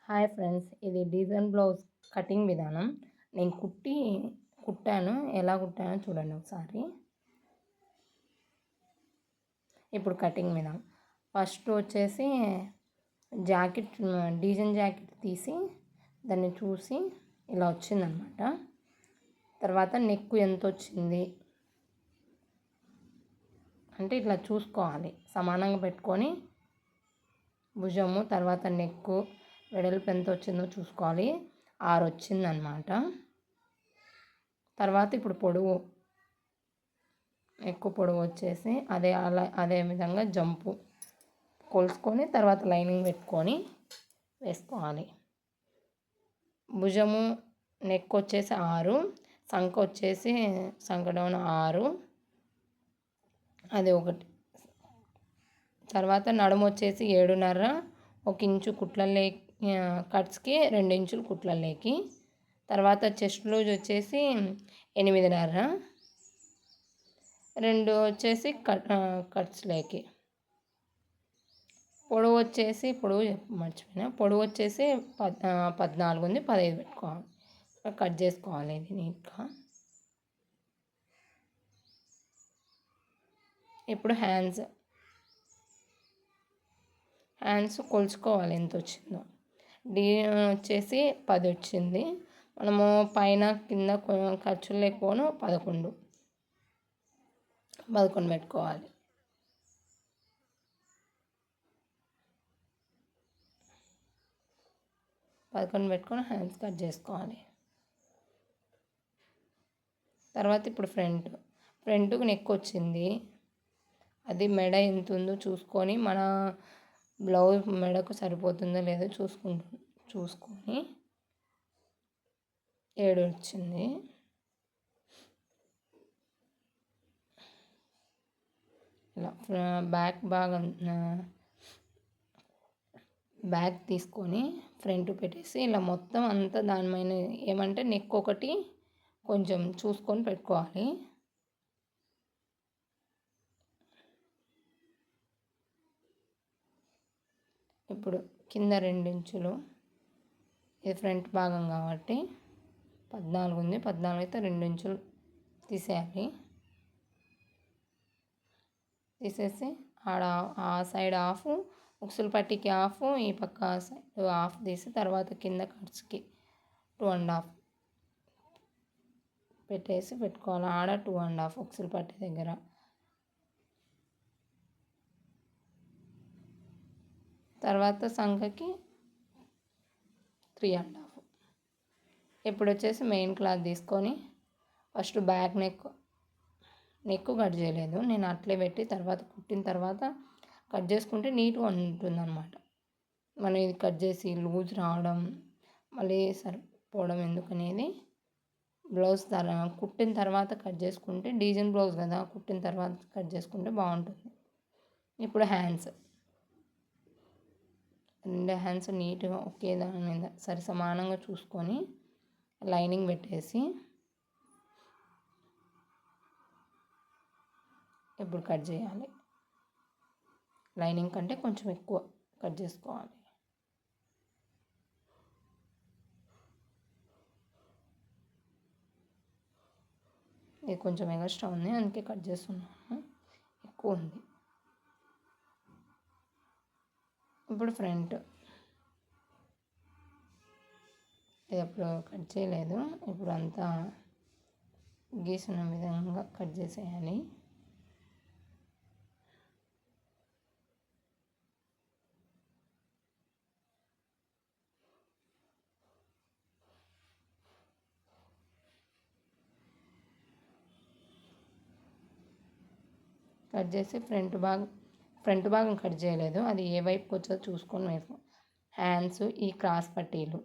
Hi friends, ఇది design blouse cutting విధానం. నేను కుట్టాను. ఎలా కుట్టానో చూడండి ఒకసారి. ఇప్పుడు కటింగ్ విధానం. ఫస్ట్ వచ్చేసి జాకెట్, డిజైన్ జాకెట్ తీసి దాన్ని చూసి ఇలా వచ్చిందనమాట. తర్వాత నెక్ ఎంత వచ్చింది అంటే ఇట్లా చూసుకోవాలి, సమానంగా పెట్టుకొని భుజము తర్వాత నెక్కు వెడల్పు ఎంత వచ్చిందో చూసుకోవాలి. 6 వచ్చిందనమాట. తర్వాత ఇప్పుడు ఎక్కువ పొడవు వచ్చేసి అదే విధంగా జంపు కొలుసుకొని తర్వాత లైనింగ్ పెట్టుకొని వేసుకోవాలి. భుజము నెక్ వచ్చేసి 6, సంఖ డౌన్ 6, అది ఒకటి. తర్వాత నడుము వచ్చేసి 7.5, 1 ఇంచు కుట్లలే కట్స్కి 2 ఇంచులు కుట్లలేకి. తర్వాత చెస్ట్ లూజ్ వచ్చేసి 8.5, 2 వచ్చేసి కట్స్లేకి. పొడవు వచ్చేసి పొడవు వచ్చేసి 14 ఉంది, 15 పెట్టుకోవాలి. కట్ చేసుకోవాలి ఇది నీట్గా. ఇప్పుడు హ్యాండ్స్ కొలుచుకోవాలి ఎంత వచ్చిందో. వచ్చేసి 10 వచ్చింది. మనము పైన కింద ఖర్చులు లేకపోను 11 పెట్టుకోవాలి. పెట్టుకొని హ్యాండ్స్ కట్ చేసుకోవాలి. తర్వాత ఇప్పుడు ఫ్రంట్కు నెక్ వచ్చింది. అది మెడ ఎంత ఉందో చూసుకొని, మన బ్లౌజ్ మెడకు సరిపోతుందో లేదో చూసుకొని 7 వచ్చింది. ఇలా బ్యాక్ తీసుకొని ఫ్రంట్ పెట్టేసి ఇలా మొత్తం అంతా దానిపైన ఏమంటే నెక్ ఒకటి కొంచెం చూసుకొని పెట్టుకోవాలి. ఇప్పుడు కింద 2 ఇంచులు, ఇది ఫ్రంట్ భాగం కాబట్టి 14 ఉంది, 14 అయితే 2 ఇంచులు తీసేయాలి. తీసేసి ఆ సైడ్ హాఫ్, ఉక్సులు పట్టికి హాఫ్, ఈ పక్క సైడ్ హాఫ్ తీసి తర్వాత కింద కట్స్కి 2.5 పెట్టుకోవాలి. ఆడ 2.5 ఉక్సులు పట్టి దగ్గర. తర్వాత సంఖకి 3.5. ఇప్పుడు వచ్చేసి మెయిన్ క్లాత్ తీసుకొని ఫస్ట్ బ్యాక్ నెక్ కట్ చేయలేదు, నేను అట్లే పెట్టి తర్వాత కుట్టిన తర్వాత కట్ చేసుకుంటే నీట్గా ఉంటుందన్నమాట. మనం ఇది కట్ చేసి లూజ్ రావడం మళ్ళీ సరిపోవడం ఎందుకనేది బ్లౌజ్ కుట్టిన తర్వాత కట్ చేసుకుంటే, డిజైన్ బ్లౌజ్ కదా, కుట్టిన తర్వాత కట్ చేసుకుంటే బాగుంటుంది. ఇప్పుడు హ్యాండ్స్ 2 హ్యాండ్స్ నీట్గా ఒకే దాని మీద సమానంగా చూసుకొని లైనింగ్ పెట్టేసి ఇప్పుడు కట్ చేయాలి. లైనింగ్ కంటే కొంచెం ఎక్కువ కట్ చేసుకోవాలి. ఇది కొంచెం ఎక్స్ట్రా ఉంది, అందుకే కట్ చేస్తున్నాను, ఎక్కువ ఉంది. ఇప్పుడు ఫ్రంట్ ఇది ఎప్పుడు కట్ చేయలేదు, ఇప్పుడు అంతా గీసిన విధంగా కట్ చేసేయాలి. కట్ చేసి ఫ్రంట్ భాగం కట్ చేయలేదు, అది ఏ వైపుకి వచ్చో చూసుకొని వేసుకో. హ్యాండ్స్ ఈ క్రాస్ పట్టీలు